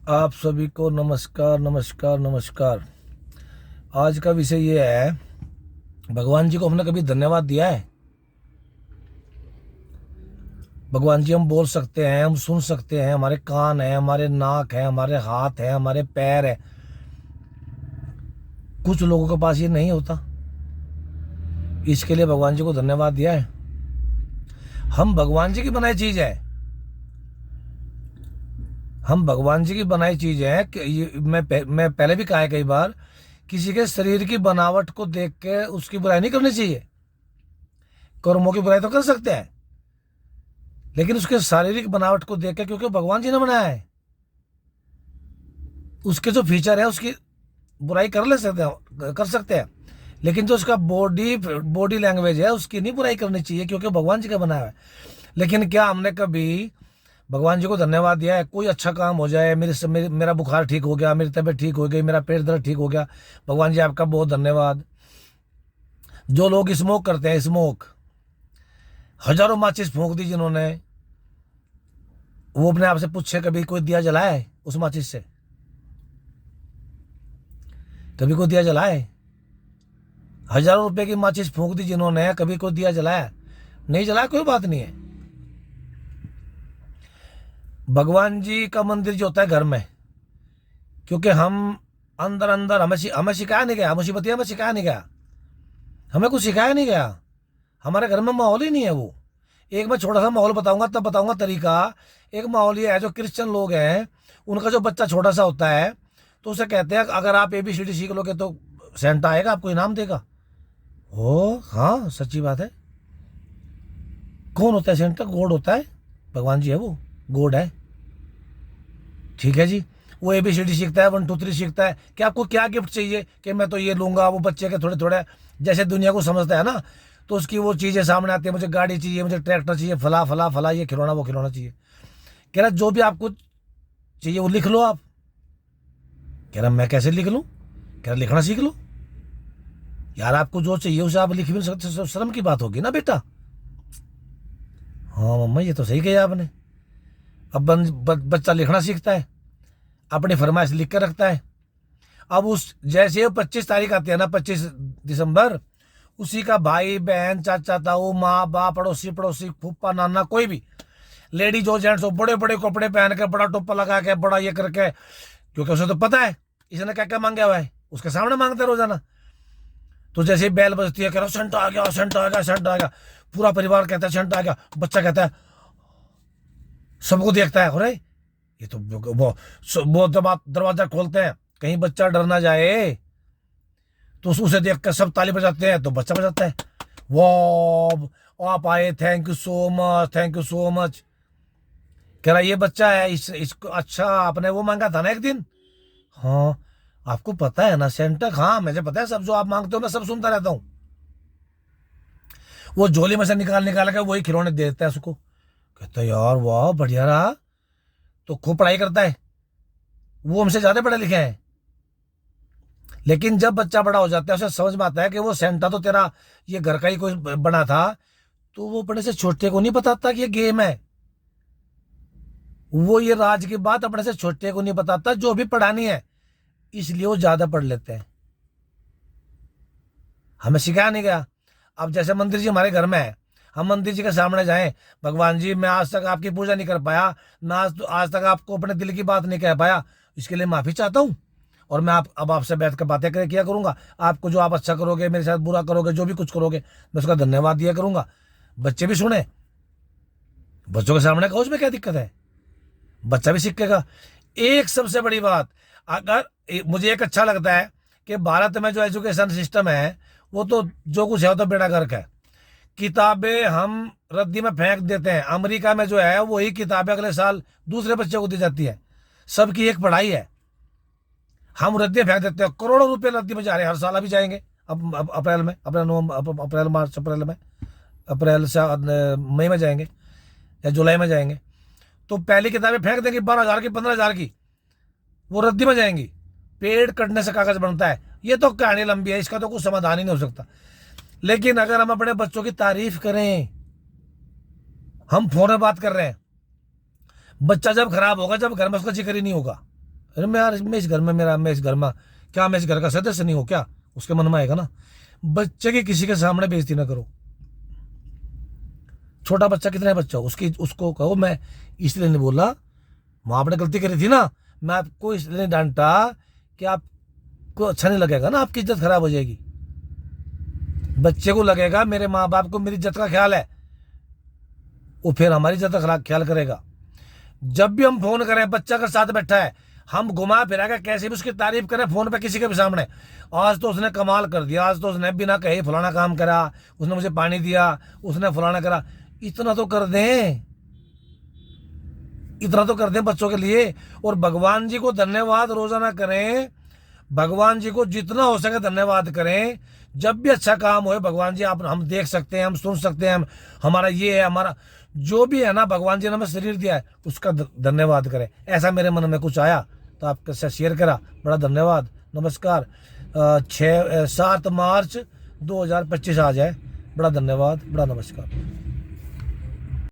आप सभी को नमस्कार नमस्कार नमस्कार। आज का विषय ये है, भगवान जी को हमने कभी धन्यवाद दिया है? भगवान जी हम बोल सकते हैं, हम सुन सकते हैं, हमारे कान हैं, हमारे नाक है, हमारे हाथ है, हमारे पैर है। कुछ लोगों के पास ये नहीं होता। इसके लिए भगवान जी को धन्यवाद दिया है? हम भगवान जी की बनाई चीज है। हम भगवान जी की बनाई चीज है कि मैं पहले भी कहा है कई बार, किसी के शरीर की बनावट को देख के उसकी बुराई नहीं करनी चाहिए। कर्मों की बुराई तो कर सकते हैं, लेकिन उसके शारीरिक बनावट को देख के, क्योंकि भगवान जी ने बनाया है, उसके जो फीचर है उसकी बुराई कर सकते हैं। लेकिन जो उसका बॉडी बॉडी लैंग्वेज है उसकी नहीं बुराई करनी चाहिए, क्योंकि भगवान जी का बनाया है। लेकिन क्या हमने कभी भगवान जी को धन्यवाद दिया है? कोई अच्छा काम हो जाए, मेरा बुखार ठीक हो गया, मेरी तबीयत ठीक हो गई, मेरा पेट दर्द ठीक हो गया, भगवान जी आपका बहुत धन्यवाद। जो लोग स्मोक करते हैं, स्मोक हजारों माचिस फूंक दी जिन्होंने, वो अपने आप से पूछे कभी कोई दिया जलाया है उस माचिस से? कभी कोई दिया जलाया है? हजारों रुपए की माचिस फूंक दी जिन्होंने, कभी कोई दिया जलाया? नहीं जलाया, कोई बात नहीं है। भगवान जी का मंदिर जो होता है घर में, क्योंकि हम अंदर अंदर हमें सिखाया नहीं गया, मुसीबत हमें सिखाया नहीं गया, हमें कुछ सिखाया नहीं गया। हमारे घर में माहौल ही नहीं है वो। एक मैं छोटा सा माहौल बताऊंगा, तब बताऊंगा तरीका। एक माहौल ये है, जो क्रिश्चियन लोग हैं उनका जो बच्चा छोटा सा होता है तो उसे कहते हैं अगर आप ABCD सीख लोगे तो सेंटा आएगा, आपको इनाम देगा। ओ हाँ, सच्ची बात है। कौन होता है सेंटा? गॉड होता है, भगवान जी है वो, गॉड है। ठीक है जी। वो ABCD सीखता है, 1 2 3 सीखता है। कि आपको क्या गिफ्ट चाहिए? कि मैं तो ये लूंगा। वो बच्चे के थोड़े थोड़े जैसे दुनिया को समझता है ना, तो उसकी वो चीजें सामने आती है, मुझे गाड़ी चाहिए, मुझे ट्रैक्टर चाहिए, फला फला फला, ये खिलौना वो खिलौना चाहिए। कह रहा जो भी आपको चाहिए वो लिख लो आप। कह रहा मैं कैसे लिख लूं? कह रहा लिखना सीख लो यार। आपको जो चाहिए उसे आप लिख भी नहीं सकते, शर्म की बात होगी ना बेटा। हाँ मम्मा, ये तो सही कहा आपने। अब बच्चा लिखना सीखता है, अपनी फरमाइश लिख कर रखता है। अब उस जैसे 25 तारीख आती है ना, 25 दिसंबर, उसी का भाई बहन चाचा ताऊ माँ बाप अड़ोसी पड़ोसी फूफा नाना कोई भी लेडी जो जेंट्स हो, बड़े बड़े कपड़े पहन के, बड़ा टोपा लगा के, बड़ा ये करके, क्योंकि उसे तो पता है इसने क्या क्या मांगा हुआ है, उसके सामने मांगते रोजाना। तो जैसे ही बेल बजती है, कह रहा सेंटा आ गया, सेंटा आ गया, सेंटा आ गया। पूरा परिवार कहता है सेंटा आ गया। बच्चा कहता है, सबको देखता है, अरे ये तो वो जब आप दरवाजा खोलते हैं कहीं बच्चा डर ना जाए, तो उसे देख कर सब ताली बजाते हैं, तो बच्चा बजाता है, वाह आप आए, thank you so much, thank you so much. कह रहा ये बच्चा है, इसको अच्छा आपने वो मांगा था ना एक दिन। हाँ आपको पता है ना सेंटा? हाँ मुझे पता है, सब जो आप मांगते हो मैं सब सुनता रहता हूँ। वो झोली में से निकाल निकाल के वही खिलौने दे देता है उसको। कहता है यार वाह बढ़िया रहा, तो खूब पढ़ाई करता है, वो हमसे ज्यादा पढ़े लिखे हैं। लेकिन जब बच्चा बड़ा हो जाता है, उसे समझ में आता है कि वो सेंटा तो तेरा ये घर का ही कोई बना था, तो वो अपने से छोटे को नहीं बताता कि ये गेम है। वो ये राज की बात अपने से छोटे को नहीं बताता, जो भी पढ़ानी है, इसलिए वो ज्यादा पढ़ लेते हैं। हमें सिखाया नहीं गया। अब जैसे मंदिर जी हमारे घर में है, हम मंदिर जी के सामने जाएं, भगवान जी मैं आज तक आपकी पूजा नहीं कर पाया, मैं आज तक आपको अपने दिल की बात नहीं कह पाया, इसके लिए माफी चाहता हूँ। और मैं अब आपसे बैठ कर बातें किया करूंगा। आपको जो आप अच्छा करोगे, मेरे साथ बुरा करोगे, जो भी कुछ करोगे, मैं उसका धन्यवाद दिया करूंगा। बच्चे भी सुने, बच्चों के सामने कहो, उसमें क्या दिक्कत है? बच्चा भी सीखेगा। एक सबसे बड़ी बात, अगर मुझे एक अच्छा लगता है कि भारत में जो एजुकेशन सिस्टम है, वो तो जो कुछ है वो तो बेड़ा गर्क है। किताबें हम रद्दी में फेंक देते हैं। अमेरिका में जो है वही किताबें अगले साल दूसरे बच्चे को दी जाती है। सबकी एक पढ़ाई है, हम रद्दी फेंक देते हैं। करोड़ों रुपए रद्दी में जा रहे हैं हर साल। अभी जाएंगे अब अप्रैल में, अपना नवंबर, अप्रैल मार्च अप्रैल में, अप्रैल से मई में जाएंगे या जुलाई में जाएंगे, तो पहली किताबें फेंक देंगे 12,000 की, 15,000 की, वो रद्दी में जाएंगी। पेड़ कटने से कागज बनता है, ये तो कहानी लंबी है, इसका तो कुछ समाधान ही नहीं हो सकता। लेकिन अगर हम अपने बच्चों की तारीफ करें, हम फोन में बात कर रहे हैं, बच्चा जब खराब होगा, जब घर में उसका जिक्र ही नहीं होगा। अरे मैं इस घर में मैं इस घर में क्या मैं इस घर का सदस्य नहीं हूँ क्या, उसके मन में आएगा ना। बच्चे की किसी के सामने बेइज्जती ना करो। छोटा बच्चा कितना बच्चा हो उसको कहो मैं इसलिए नहीं बोला, वहां आपने गलती करी थी ना, मैं आपको इसलिए नहीं डांटा कि आपको अच्छा नहीं लगेगा ना, आपकी इज्जत खराब हो जाएगी। बच्चे को लगेगा मेरे माँ बाप को मेरी इज्जत का ख्याल है, वो फिर हमारी इज्जत का ख्याल करेगा। जब भी हम फोन करें, बच्चा का साथ बैठा है, हम घुमा फिरा के कैसे भी उसकी तारीफ करें फोन पे किसी के भी सामने, आज तो उसने कमाल कर दिया, आज तो उसने बिना कहे फलाना काम करा, उसने मुझे पानी दिया, उसने फलाना करा, इतना तो कर दें, इतना तो कर दें बच्चों के लिए। और भगवान जी को धन्यवाद रोजाना करें, भगवान जी को जितना हो सके धन्यवाद करें। जब भी अच्छा काम हो भगवान जी आप हम देख सकते हैं, हम सुन सकते हैं, हमारा ये है, हमारा जो भी है ना, भगवान जी ने हमें शरीर दिया है उसका धन्यवाद करें। ऐसा मेरे मन में कुछ आया तो आपके साथ शेयर करा, बड़ा धन्यवाद। नमस्कार। 7 मार्च 2025 आ जाए, बड़ा धन्यवाद, बड़ा नमस्कार।